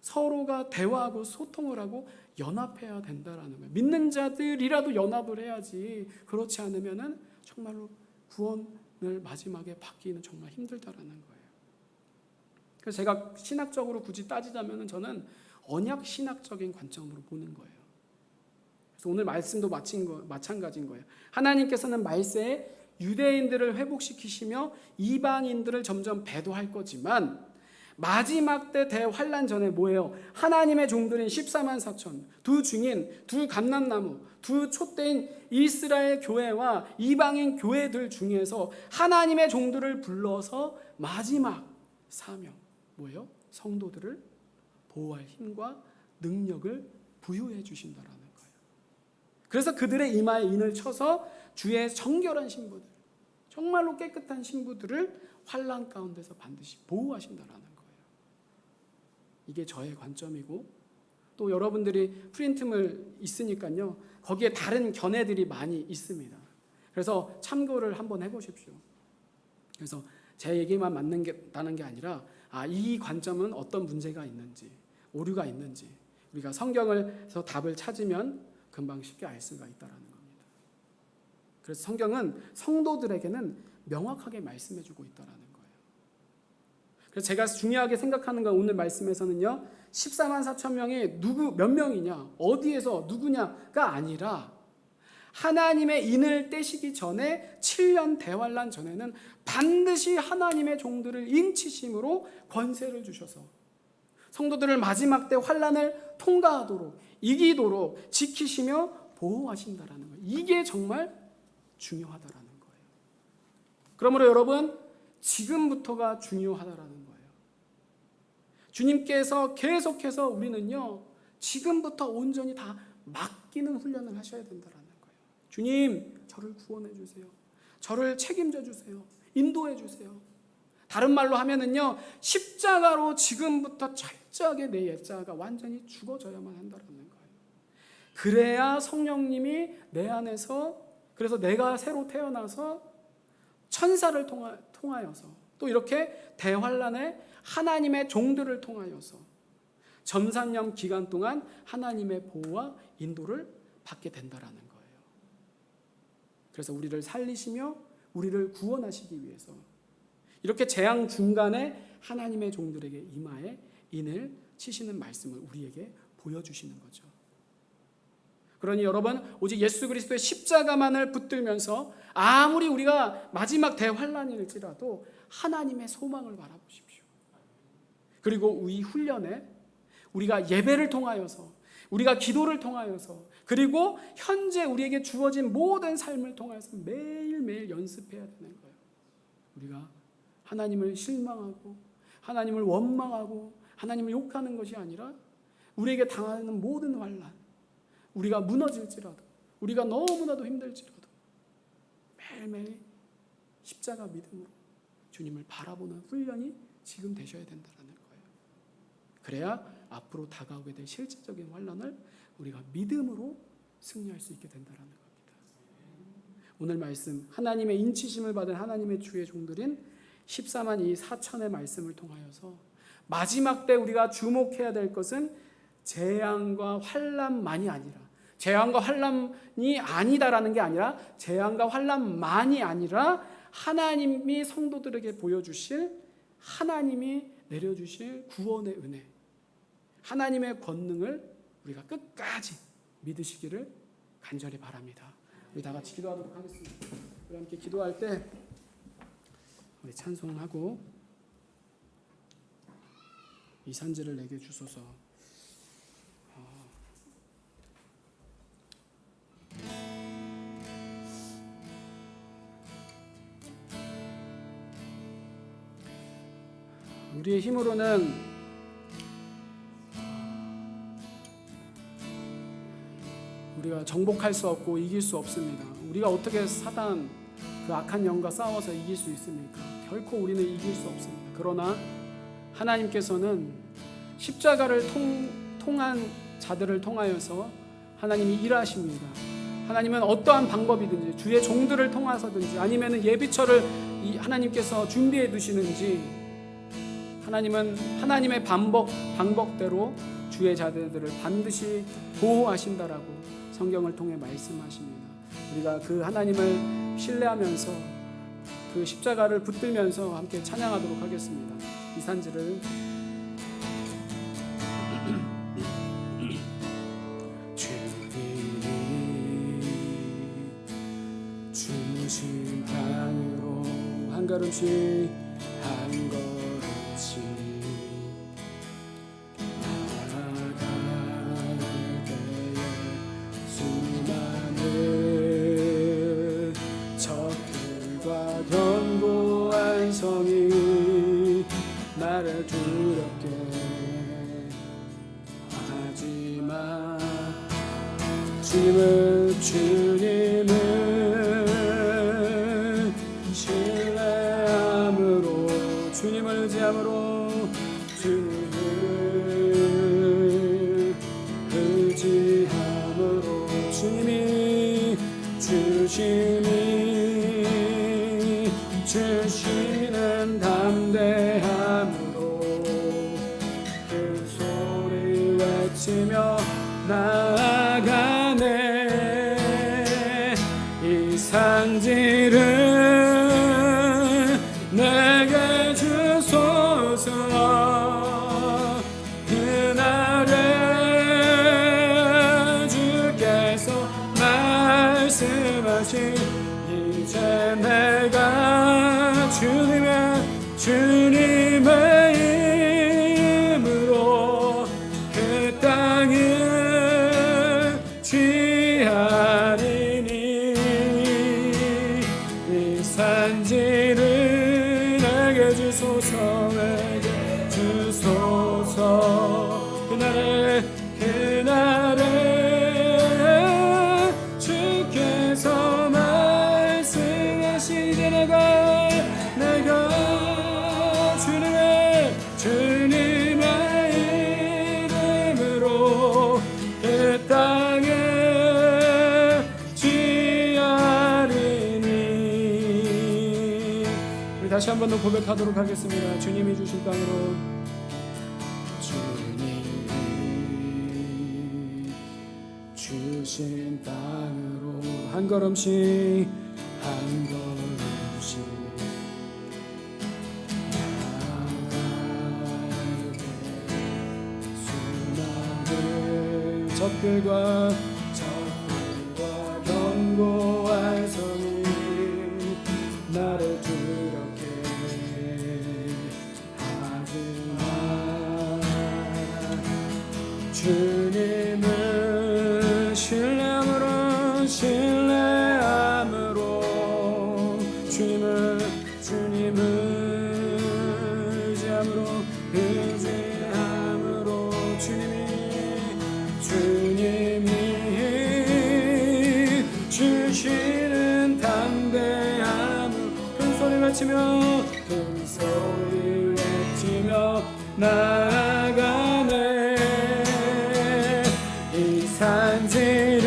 서로가 대화하고 소통을 하고 연합해야 된다라는 거예요. 믿는 자들이라도 연합을 해야지, 그렇지 않으면은 정말로 구원을 마지막에 받기는 정말 힘들다라는 거예요. 그래서 제가 신학적으로 굳이 따지자면 저는 언약 신학적인 관점으로 보는 거예요. 그래서 오늘 말씀도 마찬가지인 거예요. 하나님께서는 말세에 유대인들을 회복시키시며 이방인들을 점점 배도할 거지만 마지막 때 대환란 전에 뭐예요? 하나님의 종들인 14만 4천, 두 증인, 두 감람나무, 두 촛대인 이스라엘 교회와 이방인 교회들 중에서 하나님의 종들을 불러서 마지막 사명, 뭐예요? 성도들을 보호할 힘과 능력을 부여해 주신다라는 거예요. 그래서 그들의 이마에 인을 쳐서 주의 정결한 신부들, 정말로 깨끗한 신부들을 환난 가운데서 반드시 보호하신다라는 거예요. 이게 저의 관점이고, 또 여러분들이 프린트물 있으니까요, 거기에 다른 견해들이 많이 있습니다. 그래서 참고를 한번 해보십시오. 그래서 제 얘기만 맞는다는 게 아니라 이 관점은 어떤 문제가 있는지, 오류가 있는지 우리가 성경에서 답을 찾으면 금방 쉽게 알 수가 있다는 겁니다. 그래서 성경은 성도들에게는 명확하게 말씀해주고 있다는 거예요. 그래서 제가 중요하게 생각하는 건 오늘 말씀에서는요, 14만 4천 명이 몇 명이냐, 어디에서 누구냐가 아니라 하나님의 인을 떼시기 전에 7년 대환란 전에는 반드시 하나님의 종들을 인치심으로 권세를 주셔서 성도들을 마지막 때 환란을 통과하도록, 이기도록 지키시며 보호하신다라는 거예요. 이게 정말 중요하다라는 거예요. 그러므로 여러분, 지금부터가 중요하다라는 거예요. 주님께서 계속해서 우리는요, 지금부터 온전히 다 맡기는 훈련을 하셔야 된다라는 거예요. 주님, 저를 구원해 주세요. 저를 책임져 주세요. 인도해 주세요. 다른 말로 하면은요, 십자가로 지금부터 철저하게 내 옛자가 완전히 죽어져야만 한다라는 거예요. 그래야 성령님이 내 안에서, 그래서 내가 새로 태어나서 천사를 통하여서 또 이렇게 대환란에 하나님의 종들을 통하여서 전산년 기간 동안 하나님의 보호와 인도를 받게 된다라는 거예요. 그래서 우리를 살리시며 우리를 구원하시기 위해서 이렇게 재앙 중간에 하나님의 종들에게 이마에 인을 치시는 말씀을 우리에게 보여주시는 거죠. 그러니 여러분, 오직 예수 그리스도의 십자가만을 붙들면서 아무리 우리가 마지막 대환란일지라도 하나님의 소망을 바라보십시오. 그리고 이 훈련에 우리가 예배를 통하여서, 우리가 기도를 통하여서, 그리고 현재 우리에게 주어진 모든 삶을 통해서 매일매일 연습해야 되는 거예요. 우리가 하나님을 실망하고 하나님을 원망하고 하나님을 욕하는 것이 아니라 우리에게 당하는 모든 환난, 우리가 무너질지라도, 우리가 너무나도 힘들지라도 매일매일 십자가 믿음으로 주님을 바라보는 훈련이 지금 되셔야 된다는 거예요. 그래야 앞으로 다가오게 될 실질적인 환난을 우리가 믿음으로 승리할 수 있게 된다는 겁니다. 오늘 말씀, 하나님의 인치심을 받은 하나님의 주의 종들인 14만 이 4천의 말씀을 통하여서 마지막 때 우리가 주목해야 될 것은 재앙과 환난만이 아니라, 재앙과 환난이 아니다라는 게 아니라 재앙과 환난만이 아니라 하나님이 성도들에게 보여주실, 하나님이 내려주실 구원의 은혜, 하나님의 권능을 우리가 끝까지 믿으시기를 간절히 바랍니다. 우리 다 같이 기도하도록 하겠습니다. 우리 함께 기도할 때 우리 찬송하고 이 산지를 내게 주소서. 우리의 힘으로는 우리가 정복할 수 없고 이길 수 없습니다. 우리가 어떻게 사단, 그 악한 영과 싸워서 이길 수 있습니까? 결코 우리는 이길 수 없습니다. 그러나 하나님께서는 십자가를 통한 자들을 통하여서 하나님이 일하십니다. 하나님은 어떠한 방법이든지 주의 종들을 통해서든지 아니면 예비처를 하나님께서 준비해 두시는지 하나님은 하나님의 방법대로 주의 자들을 반드시 보호하신다라고 성경을 통해 말씀하십니다. 우리가 그 하나님을 신뢰하면서 그 십자가를 붙들면서 함께 찬양하도록 하겠습니다. 이 산지를 주님이 주신 땅으로 한 걸음씩 한 걸음씩 나아갈 때에 수많은 적들과 견고한 성이 나를 두렵게 하지만 주님을 신뢰함으로 주님을 의지함으로 주님을 의지함으로 주님이 주시는 담대함으로 그 소리 외치며 나아가네. 이 산지를 내게 주소서. 그날에 주께서 말씀하신 이제 내가 주님의 이름으로 그 땅을 취하리니 다시 한 번 더 고백하도록 하겠습니다. 주님이 주신 땅으로, 주님이 주신 땅으로 한 걸음씩 한 걸음씩 나아가게 적들과 견고한 성이 나를 두렵게 하지만 주님을 신뢰함으로 주님을 의지함으로 주님이 주시는 담대함으로 큰 소리 외치며 나아가네. 이 산지를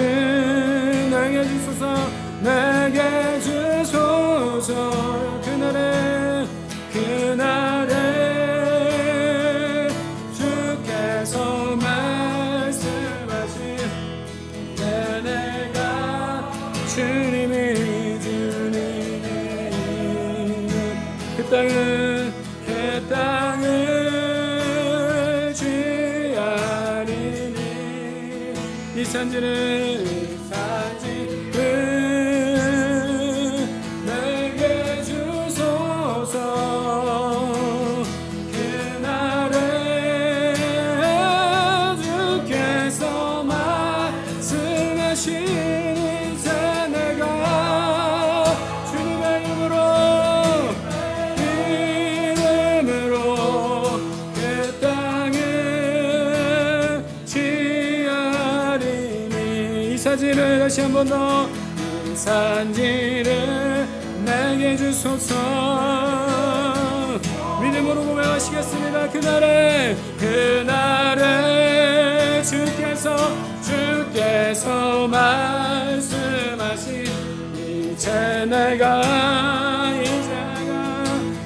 내게 주소서, 내게 주소서. 그날에 주께서 말씀하신 내가 주님이 그 땅을 취하리니. 이 산지를 내게 주소서. 그날에 주께서 말씀하시니 이제 내가 주님의 이름으로 그 땅을 취하리니. 이 산지를 다시 한 번 더, 이 산지를 내게 주소서. 믿음으로 고백하시겠습니다. 그날에 주께서 말씀하신 이제 내가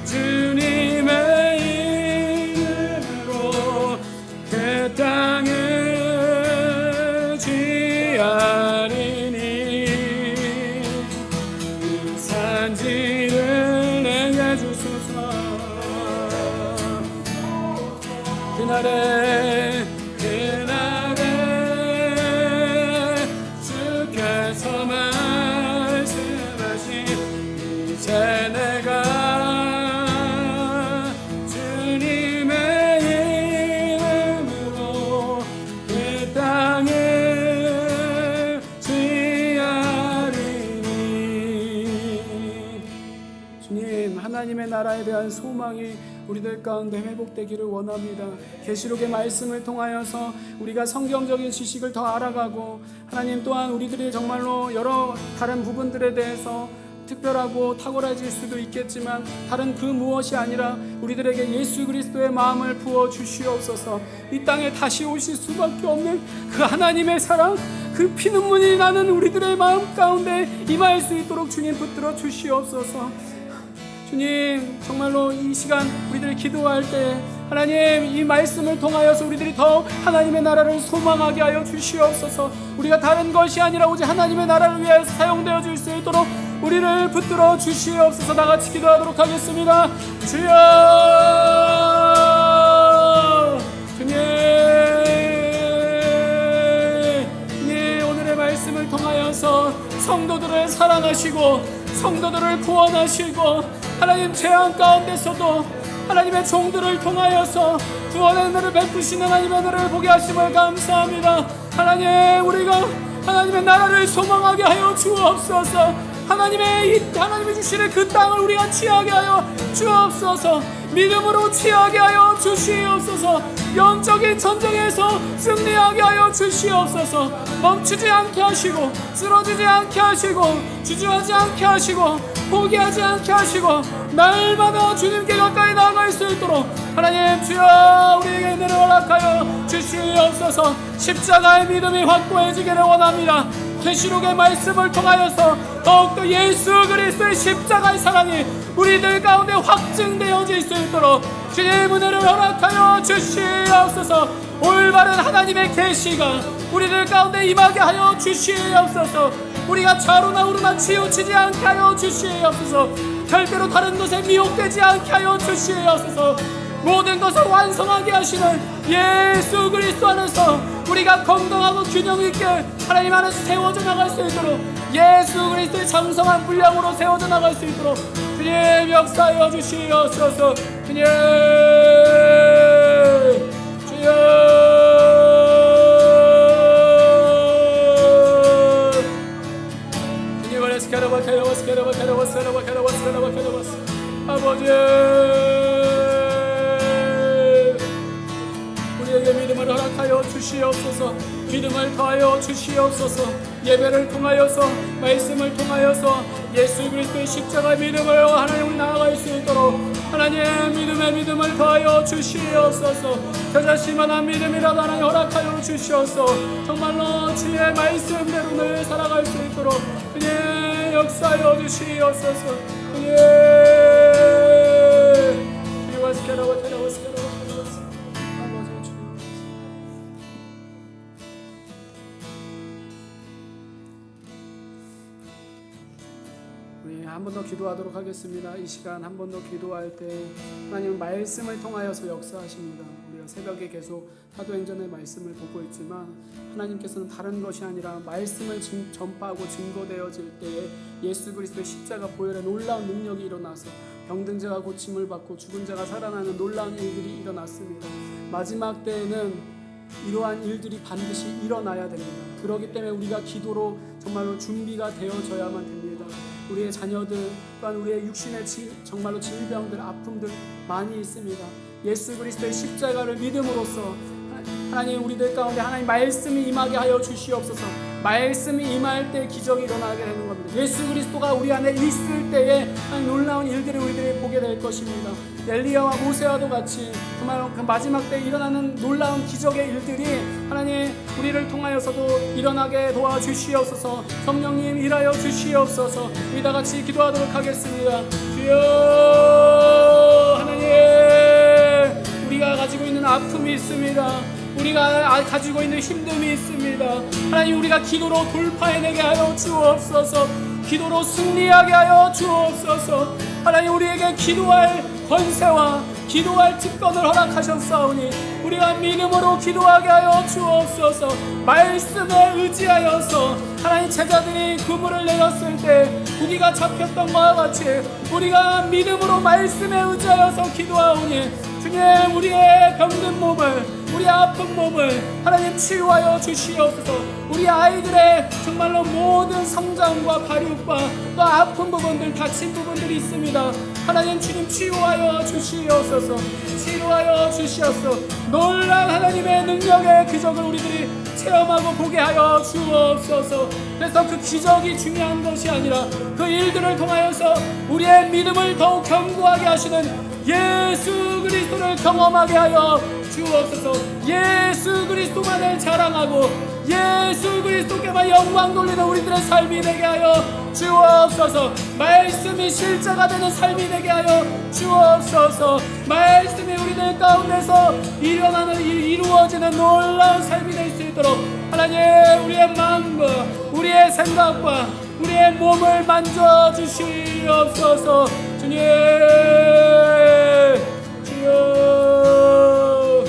주님의 이름으로 그 땅을 취하리니. 이 산지를 내게 주소서. 그날에 주께서 말씀하신 이제 내가 주님의 이름으로 그 땅을 취하리니. 주님, 하나님의 나라에 대한 소망이 우리들 가운데 회복되기를 원합니다. 계시록의 말씀을 통하여서 우리가 성경적인 지식을 더 알아가고, 하나님 또한 우리들이 정말로 여러 다른 부분들에 대해서 특별하고 탁월해질 수도 있겠지만 다른 그 무엇이 아니라 우리들에게 예수 그리스도의 마음을 부어 주시옵소서. 이 땅에 다시 오실 수밖에 없는 그 하나님의 사랑, 그 피눈물이 나는 우리들의 마음 가운데 임할 수 있도록 주님 붙들어 주시옵소서. 주님, 정말로 이 시간 우리들이 기도할 때 하나님, 이 말씀을 통하여서 우리들이 더 하나님의 나라를 소망하게 하여 주시옵소서. 우리가 다른 것이 아니라 오직 하나님의 나라를 위하여 사용되어 줄 수 있도록 우리를 붙들어 주시옵소서. 다같이 기도하도록 하겠습니다. 주여, 주님, 오늘의 말씀을 통하여서 성도들을 사랑하시고 성도들을 구원하시고 하나님 재앙 가운데서도 하나님의 종들을 통하여서 구원의 은혜를 베푸시는 하나님의 은혜를 보게 하심을 감사합니다. 하나님, 우리가 하나님의 나라를 소망하게 하여 주옵소서. 하나님이 주시는 그 땅을 우리가 취하게 하여 주옵소서. 믿음으로 취하게 하여 주시옵소서. 영적인 전쟁에서 승리하게 하여 주시옵소서. 멈추지 않게 하시고 쓰러지지 않게 하시고 주저하지 않게 하시고 포기하지 않게 하시고 날마다 주님께 가까이 나아갈 수 있도록 하나님 주여 우리에게 은혜를 허락하여 주시옵소서. 십자가의 믿음이 확고해지기를 원합니다. 계시록의 말씀을 통하여서 더욱더 예수 그리스도의 십자가의 사랑이 우리들 가운데 확증되어질 수 있도록 주님 은혜를 허락하여 주시옵소서. 올바른 하나님의 계시가 우리들 가운데 임하게 하여 주시옵소서. 우리가 좌로나 우로나 치우치지 않게 하여 주시옵소서. 절대로 다른 것에 미혹되지 않게 하여 주시옵소서. 모든 것을 완성하게 하시는 예수 그리스도 안에서 우리가 건강하고 균형 있게 하나님 안에서 세워져 나갈 수 있도록, 예수 그리스도의 장성한 분량으로 세워져 나갈 수 있도록 주님 역사하여 주시옵소서. 주님 아버지, 우리에게 믿음을 허락하여 주시옵소서. 믿음을 더하여 주시옵소서. 예배를 통하여서, 말씀을 통하여서 예수 그리스도의 십자가 믿음을 하나님 나아갈 수 있도록 하나님 믿음의 믿음을 더하여 주시옵소서. 겨자씨만한 믿음이라도 하나님 허락하여 주시옵소서. 정말로 주의 말씀대로 늘 살아갈 수 있도록 주님 역사하여 주시옵소서. 주님 우리 한 번 더 기도하도록 하겠습니다. 이 시간 한 번 더 기도할 때 하나님 말씀을 통하여서 역사하십니다. 우리가 새벽에 계속 사도행전의 말씀을 보고 있지만 하나님께서는 다른 것이 아니라 말씀을 전파하고 증거되어질 때에 예수 그리스도의 십자가 보혈의 놀라운 능력이 일어나서 병든 자가 고침을 받고 죽은 자가 살아나는 놀라운 일들이 일어났습니다. 마지막 때에는 이러한 일들이 반드시 일어나야 됩니다. 그렇기 때문에 우리가 기도로 정말로 준비가 되어져야만 됩니다. 우리의 자녀들 또한 우리의 육신의 정말로 질병들, 아픔들 많이 있습니다. 예수 그리스도의 십자가를 믿음으로써 하나님 우리들 가운데 하나님 말씀이 임하게 하여 주시옵소서. 말씀이 임할 때 기적이 일어나게 되는 겁니다. 예수 그리스도가 우리 안에 있을 때에 놀라운 일들을 우리들이 보게 될 것입니다. 엘리야와 모세와도 같이 정말 그 마지막 때 일어나는 놀라운 기적의 일들이 하나님 우리를 통하여서도 일어나게 도와주시옵소서. 성령님 일하여 주시옵소서. 우리 다 같이 기도하도록 하겠습니다. 주여 하나님, 우리가 가지고 있는 아픔이 있습니다. 우리가 가지고 있는 힘듦이 있습니다. 하나님 우리가 기도로 돌파해내게 하여 주옵소서. 기도로 승리하게 하여 주옵소서. 하나님 우리에게 기도할 권세와 기도할 특권을 허락하셨사오니 우리가 믿음으로 기도하게 하여 주옵소서. 말씀에 의지하여서 하나님 제자들이 그물을 내렸을 때 고기가 잡혔던 것과 같이 우리가 믿음으로 말씀에 의지하여서 기도하오니 주님 우리의 병든 몸을, 우리 아픈 몸을 하나님 치유하여 주시옵소서. 우리 아이들의 정말로 모든 성장과 발육과 또 아픈 부분들, 다친 부분들이 있습니다. 하나님 주님 치유하여 주시옵소서. 치유하여 주시옵소서. 놀라운 하나님의 능력의 기적을 우리들이 체험하고 보게 하여 주옵소서. 그래서 그 기적이 중요한 것이 아니라 그 일들을 통하여서 우리의 믿음을 더욱 견고하게 하시는 예수 그리스도를 경험하게 하여 주옵소서. 예수 그리스도만을 자랑하고 예수 그리스도께만 영광 돌리는 우리들의 삶이 되게 하여 주옵소서. 말씀이 실제가 되는 삶이 되게 하여 주옵소서. 말씀이 우리들 가운데서 이루어지는 놀라운 삶이 될 수 있도록 하나님 우리의 마음과 우리의 생각과 우리의 몸을 만져주시옵소서. 주님 주여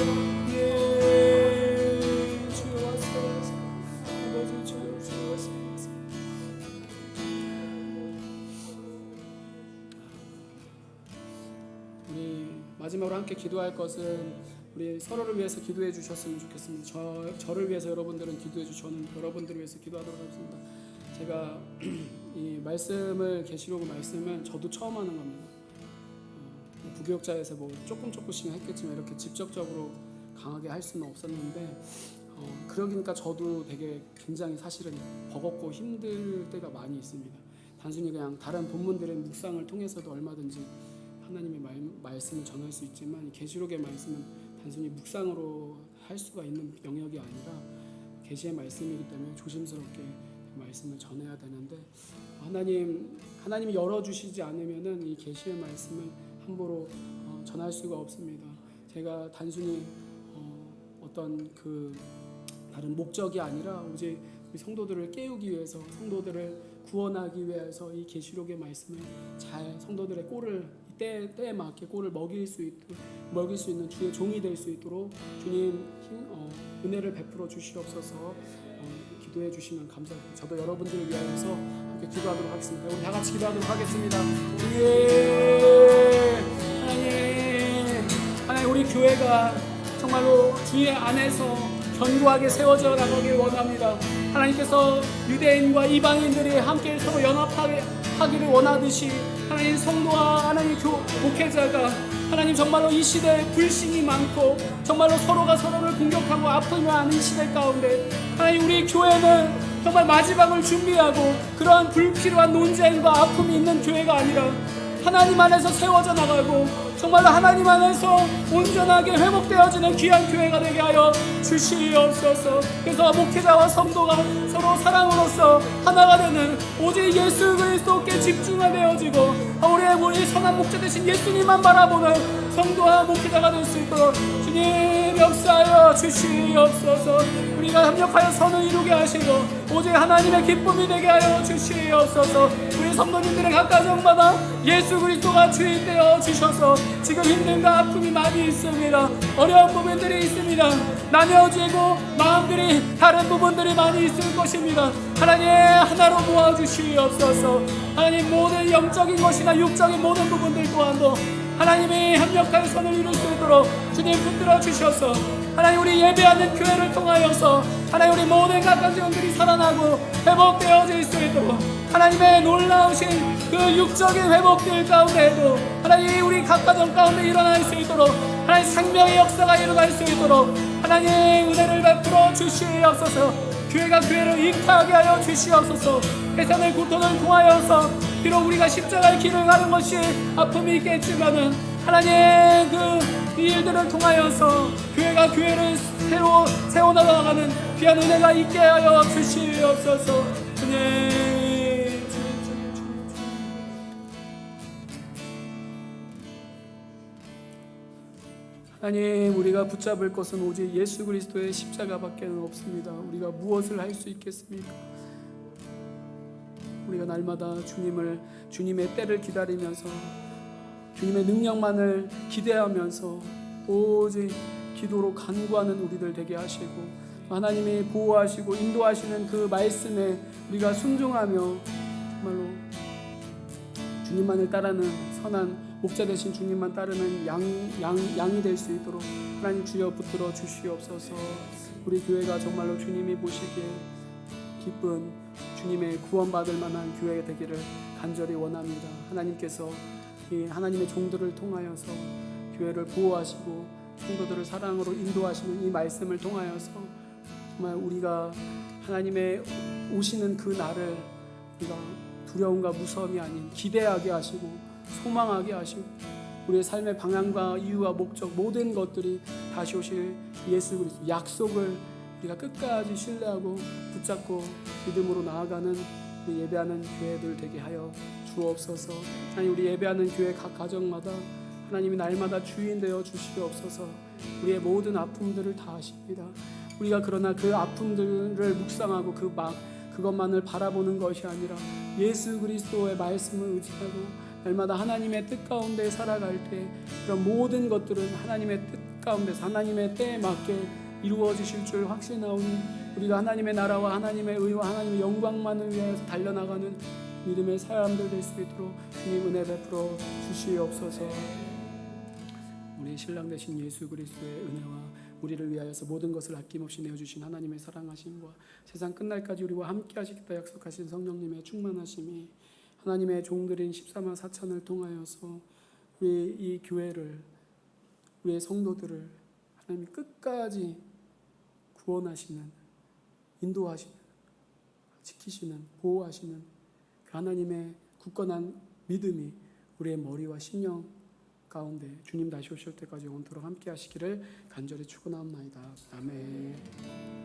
주여 왔소서. 아버지 주여 왔소서. 우리 마지막으로 함께 기도할 것은 우리 서로를 위해서 기도해 주셨으면 좋겠습니다. 저를 위해서 여러분들은 기도해 주시고 저는 여러분들을 위해서 기도하도록 하겠습니다. 제가 이 말씀을, 계시록 말씀은 저도 처음 하는 겁니다. 부교육자에서 뭐 조금씩 했겠지만 이렇게 직접적으로 강하게 할 수는 없었는데 그러니까 저도 되게 굉장히 사실은 버겁고 힘들 때가 많이 있습니다. 단순히 그냥 다른 본문들의 묵상을 통해서도 얼마든지 하나님의 말씀을 전할 수 있지만 계시록의 말씀은 단순히 묵상으로 할 수가 있는 영역이 아니라 계시의 말씀이기 때문에 조심스럽게 말씀을 전해야 되는데 하나님이 열어주시지 않으면은 이 계시의 말씀을 함부로 전할 수가 없습니다. 제가 단순히 어떤 그 다른 목적이 아니라 오직 성도들을 깨우기 위해서, 성도들을 구원하기 위해서 이 계시록의 말씀을 잘 성도들의 꼴을 때에 맞게 꼴을 먹일 수 있는 주의 종이 될 수 있도록 주님 은혜를 베풀어 주시옵소서. 기도해 주시면 감사합니다. 저도 여러분들을 위하여서 함께 기도하도록 하겠습니다. 우리 다 같이 기도하도록 하겠습니다. 하나님 우리 교회가 정말로 주의 안에서 견고하게 세워져 나가길 원합니다. 하나님께서 유대인과 이방인들이 함께 서로 연합하기를 원하듯이 하나님 성도와 하나님 목회자가 하나님 정말로 이 시대에 불신이 많고 정말로 서로가 서로를 공격하고 아픔을 하는 시대 가운데 하나님 우리 교회는 정말 마지막을 준비하고 그러한 불필요한 논쟁과 아픔이 있는 교회가 아니라 하나님 안에서 세워져 나가고 정말로 하나님 안에서 온전하게 회복되어지는 귀한 교회가 되게 하여 주시옵소서. 그래서 목회자와 성도가 서로 사랑으로서 하나가 되는 오직 예수 그리스도께 집중하되어지고 우리 선한 목자 되신 예수님만 바라보는 성도와 목회자가 될 수 있도록 주님 역사하여 주시옵소서. 우리가 협력하여 선을 이루게 하시고 오직 하나님의 기쁨이 되게 하여 주시옵소서. 우리 성도님들의 각 가정마다 예수 그리스도가 주인 되어 주셔서 지금 힘듦과 아픔이 많이 있습니다. 어려운 부분들이 있습니다. 나뉘어지고 마음들이 다른 부분들이 많이 있을 것입니다. 하나님 하나로 모아주시옵소서. 하나님 모든 영적인 것이나 육적인 모든 부분들 또한도 하나님이 협력하여 선을 이룰 수 있도록 주님 붙들어 주셔서 하나님 우리 예배하는 교회를 통하여서 하나님 우리 모든 각가정들이 살아나고 회복되어질 수 있도록 하나님의 놀라우신 그 육적인 회복들 가운데에도 하나님 우리 각가정 가운데 일어날 수 있도록 하나님 생명의 역사가 일어날 수 있도록 하나님 은혜를 베풀어 주시옵소서. 교회가 교회를 잉타하게 하여 주시옵소서. 해산의 고통을 통하여서 비록 우리가 십자가의 길을 가는 것이 아픔이 있겠지만은 하나님 그 이 일들을 통하여서 교회가 교회를 세워나가는 귀한 은혜가 있게 하여 주시옵소서. 주님 하나님 우리가 붙잡을 것은 오직 예수 그리스도의 십자가밖에 없습니다. 우리가 무엇을 할 수 있겠습니까? 우리가 날마다 주님의 때를 기다리면서 주님의 능력만을 기대하면서 오직 기도로 간구하는 우리들 되게 하시고 하나님이 보호하시고 인도하시는 그 말씀에 우리가 순종하며 정말로 주님만을 따르는 선한 목자 되신 주님만 따르는 양이 될 수 있도록 하나님 주여 붙들어 주시옵소서. 우리 교회가 정말로 주님이 보시기에 기쁜 주님의 구원받을 만한 교회가 되기를 간절히 원합니다. 하나님께서 이 하나님의 종들을 통하여서 교회를 보호하시고 성도들을 사랑으로 인도하시는 이 말씀을 통하여서 정말 우리가 하나님의 오시는 그 날을 우리가 두려움과 무서움이 아닌 기대하게 하시고 소망하게 하시고 우리의 삶의 방향과 이유와 목적 모든 것들이 다시 오실 예수 그리스도 약속을 우리가 끝까지 신뢰하고 붙잡고 믿음으로 나아가는 우리 예배하는 교회들 되게 하여 주옵소서. 하나님 우리 예배하는 교회 각 가정마다 하나님이 날마다 주인 되어 주시옵소서. 우리의 모든 아픔들을 다 아십니다. 우리가 그러나 그 아픔들을 묵상하고 그것만을 바라보는 것이 아니라 예수 그리스도의 말씀을 의지하고 날마다 하나님의 뜻 가운데 살아갈 때 그런 모든 것들은 하나님의 뜻 가운데서 하나님의 때에 맞게 이루어지실 줄 확신하오니 우리가 하나님의 나라와 하나님의 의와 하나님의 영광만을 위해서 달려나가는 믿음의 사람들 될 수 있도록 주님 은혜 베풀어 주시옵소서. 우리 신랑 되신 예수 그리스도의 은혜와 우리를 위하여서 모든 것을 아낌없이 내어주신 하나님의 사랑하심과 세상 끝날까지 우리와 함께 하시겠다 약속하신 성령님의 충만하심이 하나님의 종들인 14만 4천을 통하여서 우리 이 교회를 우리의 성도들을 하나님 끝까지 구원하시는 인도하시는 지키시는 보호하시는 그 하나님의 굳건한 믿음이 우리의 머리와 심령 가운데 주님 다시 오실 때까지 영원토록 함께 하시기를 간절히 축원하옵나이다. 아멘.